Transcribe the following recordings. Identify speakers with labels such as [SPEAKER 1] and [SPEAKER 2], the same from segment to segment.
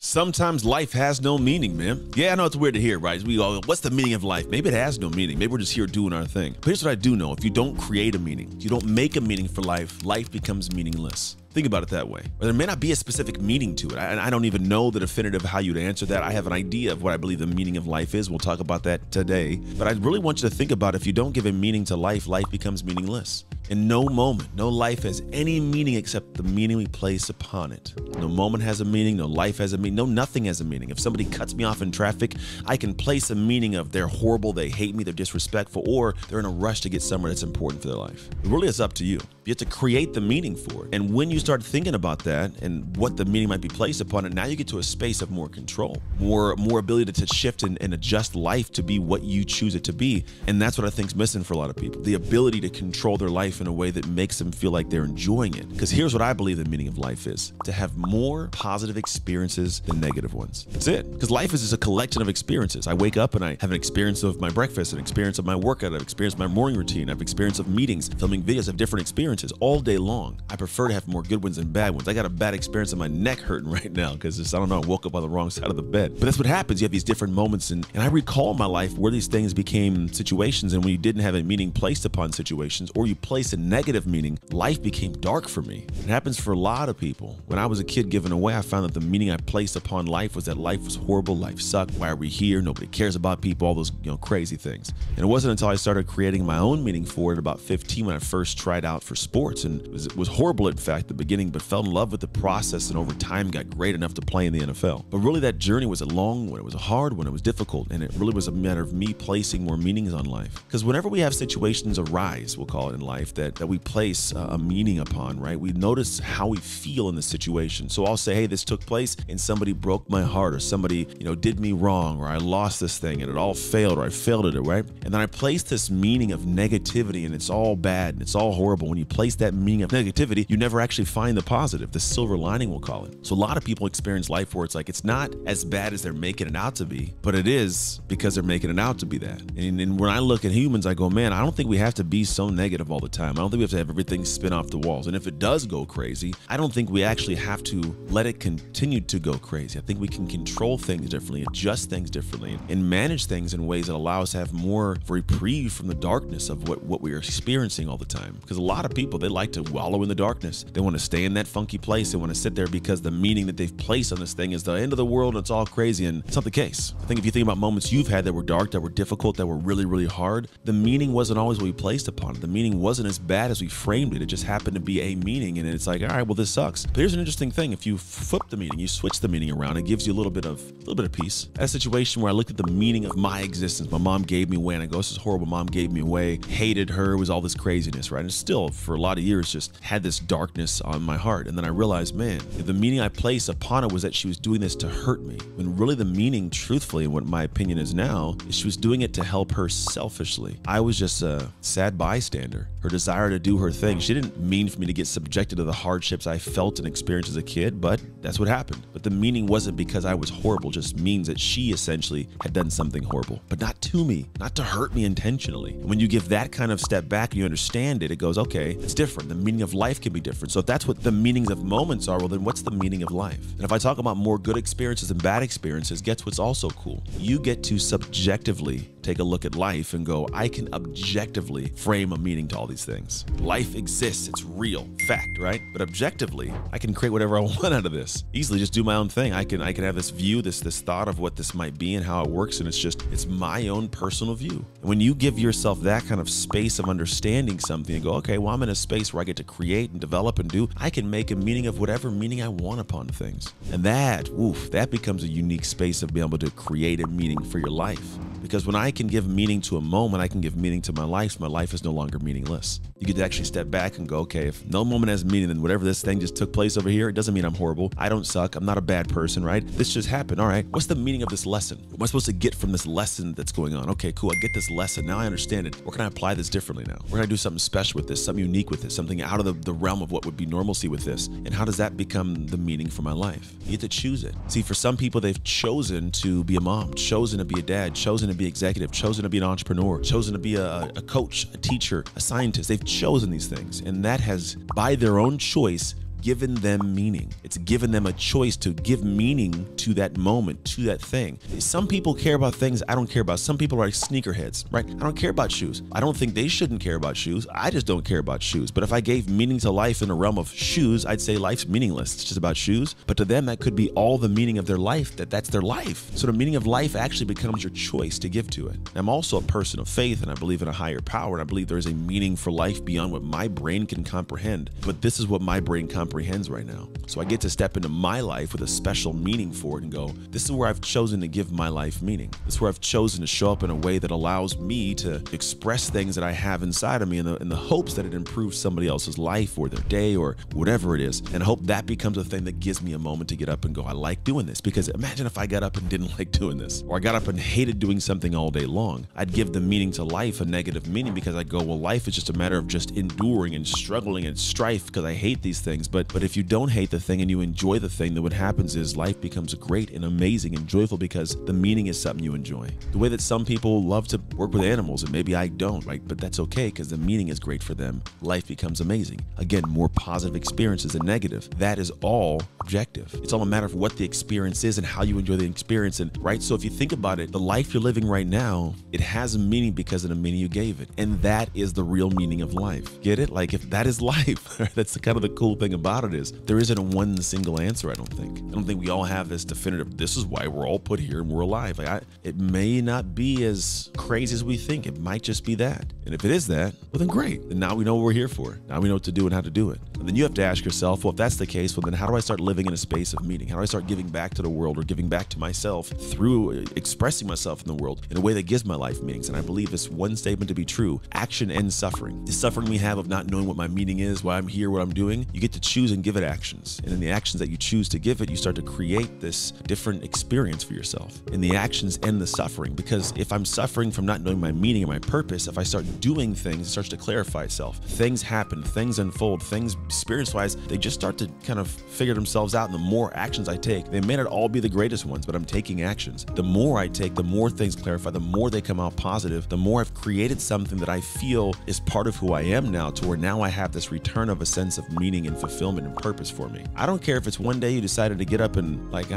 [SPEAKER 1] Sometimes life has no meaning, man. Yeah, I know it's weird to hear, right? We all, what's the meaning of life? Maybe it has no meaning. Maybe we're just here doing our thing. But here's what I do know. If you don't create a meaning, if you don't make a meaning for life, life becomes meaningless. Think about it that way. Or there may not be a specific meaning to it. I don't even know the definitive how you'd answer that. I have an idea of what I believe the meaning of life is. We'll talk about that today. But I really want you to think about if you don't give a meaning to life, life becomes meaningless. In no moment, no life has any meaning except the meaning we place upon it. No moment has a meaning, no life has a meaning, no nothing has a meaning. If somebody cuts me off in traffic, I can place a meaning of they're horrible, they hate me, they're disrespectful, or they're in a rush to get somewhere that's important for their life. It really is up to you. You have to create the meaning for it. And when you start thinking about that and what the meaning might be placed upon it, now you get to a space of more control, more ability to shift and adjust life to be what you choose it to be. And that's what I think is missing for a lot of people. The ability to control their life in a way that makes them feel like they're enjoying it. Because here's what I believe the meaning of life is: to have more positive experiences than negative ones. That's it. Because life is just a collection of experiences. I wake up and I have an experience of my breakfast, an experience of my workout, an experience of my morning routine, I have experience of meetings, filming videos, of different experiences all day long. I prefer to have more good ones than bad ones. I got a bad experience of my neck hurting right now because I don't know, I woke up on the wrong side of the bed. But that's what happens. You have these different moments, and I recall my life where these things became situations, and when you didn't have a meaning placed upon situations, or you place a negative meaning, life became dark for me. It happens for a lot of people. When I was a kid giving away, I found that the meaning I placed upon life was that life was horrible, life sucked, why are we here, nobody cares about people, all those crazy things. And it wasn't until I started creating my own meaning for it at about 15 when I first tried out for sports, and it was horrible in fact at the beginning, but fell in love with the process, and over time got great enough to play in the NFL. But really that journey was a long one, it was a hard one, it was difficult, and it really was a matter of me placing more meanings on life. Because whenever we have situations arise, we'll call it in life, that we place a meaning upon, right? We notice how we feel in the situation. So I'll say, hey, this took place and somebody broke my heart, or somebody, did me wrong, or I lost this thing and it all failed, or I failed at it, right? And then I place this meaning of negativity, and it's all bad and it's all horrible. When you place that meaning of negativity, you never actually find the positive, the silver lining, we'll call it. So a lot of people experience life where it's like, it's not as bad as they're making it out to be, but it is because they're making it out to be that. And when I look at humans, I go, man, I don't think we have to be so negative all the time. I don't think we have to have everything spin off the walls. And if it does go crazy, I don't think we actually have to let it continue to go crazy. I think we can control things differently, adjust things differently, and manage things in ways that allow us to have more reprieve from the darkness of what we are experiencing all the time. Because a lot of people, they like to wallow in the darkness. They want to stay in that funky place. They want to sit there because the meaning that they've placed on this thing is the end of the world and it's all crazy, and it's not the case. I think if you think about moments you've had that were dark, that were difficult, that were really, really hard, the meaning wasn't always what we placed upon it. The meaning wasn't as bad as we framed it. It just happened to be a meaning, and it's like, all right, well, this sucks. But here's an interesting thing. If you flip the meaning, you switch the meaning around, it gives you a little bit of peace. That situation where I looked at the meaning of my existence. My mom gave me away, and I go, this is horrible. Mom gave me away, hated her, it was all this craziness, right? And still, for a lot of years, just had this darkness on my heart. And then I realized, man, the meaning I placed upon it was that she was doing this to hurt me. When really the meaning, truthfully, and what my opinion is now, is she was doing it to help her selfishly. I was just a sad bystander. Her desire to do her thing. She didn't mean for me to get subjected to the hardships I felt and experienced as a kid, but that's what happened. But the meaning wasn't because I was horrible, just means that she essentially had done something horrible, but not to me, not to hurt me intentionally. And when you give that kind of step back and you understand it, it goes, okay, it's different. The meaning of life can be different. So if that's what the meanings of moments are, well, then what's the meaning of life? And if I talk about more good experiences and bad experiences, guess what's also cool? You get to subjectively take a look at life and go, I can objectively frame a meaning to all these things. Life exists, it's real, fact, right? But objectively, I can create whatever I want out of this. Easily just do my own thing. I can have this view, this thought of what this might be and how it works, and it's my own personal view. And when you give yourself that kind of space of understanding something and go, okay, well, I'm in a space where I get to create and develop and do, I can make a meaning of whatever meaning I want upon things. And that becomes a unique space of being able to create a meaning for your life. Because when I can give meaning to a moment, I can give meaning to my life, so my life is no longer meaningless. You get to actually step back and go, okay, if no moment has meaning, then whatever this thing just took place over here, it doesn't mean I'm horrible. I don't suck. I'm not a bad person, right? This just happened. All right, what's the meaning of this lesson? What am I supposed to get from this lesson that's going on? Okay, cool. I get this lesson. Now I understand it. Where can I apply this differently now? Where can I do something special with this, something unique with this, something out of the realm of what would be normalcy with this? And how does that become the meaning for my life? You get to choose it. See, for some people, they've chosen to be a mom, chosen to be a dad, chosen to be executive, chosen to be an entrepreneur, chosen to be a coach, a teacher, a scientist. They've chosen these things, and that has, by their own choice, given them meaning. It's given them a choice to give meaning to that moment, to that thing. Some people care about things I don't care about. Some people are like sneakerheads, right? I don't care about shoes. I don't think they shouldn't care about shoes. I just don't care about shoes. But if I gave meaning to life in the realm of shoes, I'd say life's meaningless. It's just about shoes. But to them, that could be all the meaning of their life, that's their life. So the meaning of life actually becomes your choice to give to it. I'm also a person of faith, and I believe in a higher power, and I believe there is a meaning for life beyond what my brain can comprehend. But this is what my brain comprehends right now. So I get to step into my life with a special meaning for it and go, this is where I've chosen to give my life meaning. This is where I've chosen to show up in a way that allows me to express things that I have inside of me in the hopes that it improves somebody else's life or their day or whatever it is. And I hope that becomes a thing that gives me a moment to get up and go, I like doing this. Because imagine if I got up and didn't like doing this, or I got up and hated doing something all day long. I'd give the meaning to life a negative meaning because I go, well, life is just a matter of just enduring and struggling and strife because I hate these things. But if you don't hate the thing and you enjoy the thing, then what happens is life becomes great and amazing and joyful because the meaning is something you enjoy. The way that some people love to work with animals, and maybe I don't, right? But that's okay because the meaning is great for them. Life becomes amazing. Again, more positive experiences than negative. That is all objective. It's all a matter of what the experience is and how you enjoy the experience. And right, so if you think about it, the life you're living right now, it has a meaning because of the meaning you gave it. And that is the real meaning of life. Get it? Like if that is life, that's the kind of the cool thing about it is there isn't a one single answer, I don't think. I don't think we all have this definitive, this is why we're all put here and we're alive. Like it may not be as crazy as we think. It might just be that. And if it is that, well then great. Then now we know what we're here for. Now we know what to do and how to do it. And then you have to ask yourself, well, if that's the case, well then how do I start living in a space of meaning? How do I start giving back to the world or giving back to myself through expressing myself in the world in a way that gives my life meanings? And I believe this one statement to be true: action ends suffering. The suffering we have of not knowing what my meaning is, why I'm here, what I'm doing, you get to choose and give it actions. And in the actions that you choose to give it, you start to create this different experience for yourself. And the actions end the suffering, because if I'm suffering from not knowing my meaning and my purpose, if I start doing things, it starts to clarify itself. Things happen, things unfold, things experience-wise, they just start to kind of figure themselves out. And the more actions I take, they may not all be the greatest ones, but I'm taking actions. The more I take, the more things clarify, the more they come out positive, the more I've created something that I feel is part of who I am now, to where now I have this return of a sense of meaning and fulfillment and purpose for me. I don't care if it's one day you decided to get up and like,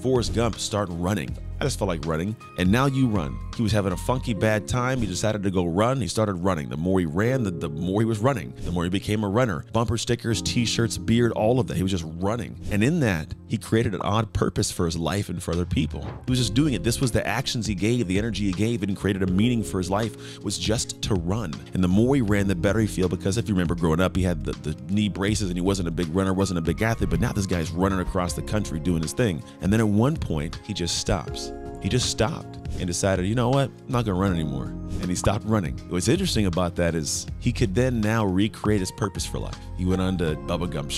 [SPEAKER 1] Forrest Gump, start running. I just felt like running, and now you run. He was having a funky bad time. He decided to go run. He started running. The more he ran, the more he was running. The more he became a runner. Bumper stickers, t-shirts, beard, all of that. He was just running. And in that, he created an odd purpose for his life and for other people. He was just doing it. This was the actions he gave, the energy he gave, and created a meaning for his life, was just to run. And the more he ran, the better he feel, because if you remember growing up, he had the knee braces and he wasn't a big runner, wasn't a big athlete, but now this guy's running across the country doing his thing. And then at one point, he just stops. He just stopped and decided, you know what, I'm not gonna run anymore. And he stopped running. What's interesting about that is he could then now recreate his purpose for life. He went on to bubblegum,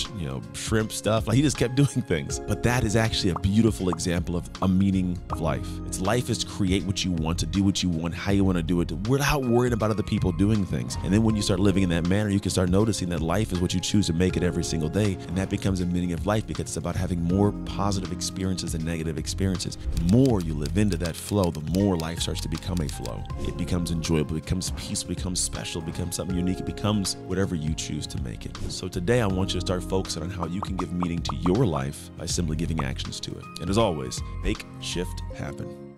[SPEAKER 1] shrimp stuff. Like he just kept doing things. But that is actually a beautiful example of a meaning of life. It's life is to create what you want, to do what you want, how you want to do it, without worrying about other people doing things. And then when you start living in that manner, you can start noticing that life is what you choose to make it every single day. And that becomes a meaning of life, because it's about having more positive experiences than negative experiences. The more you live into that flow, the more life starts to become a flow. It becomes enjoyable, it becomes peaceful, it becomes special, it becomes something unique, it becomes whatever you choose to make it. So today I want you to start focusing on how you can give meaning to your life by simply giving actions to it. And as always, make shift happen.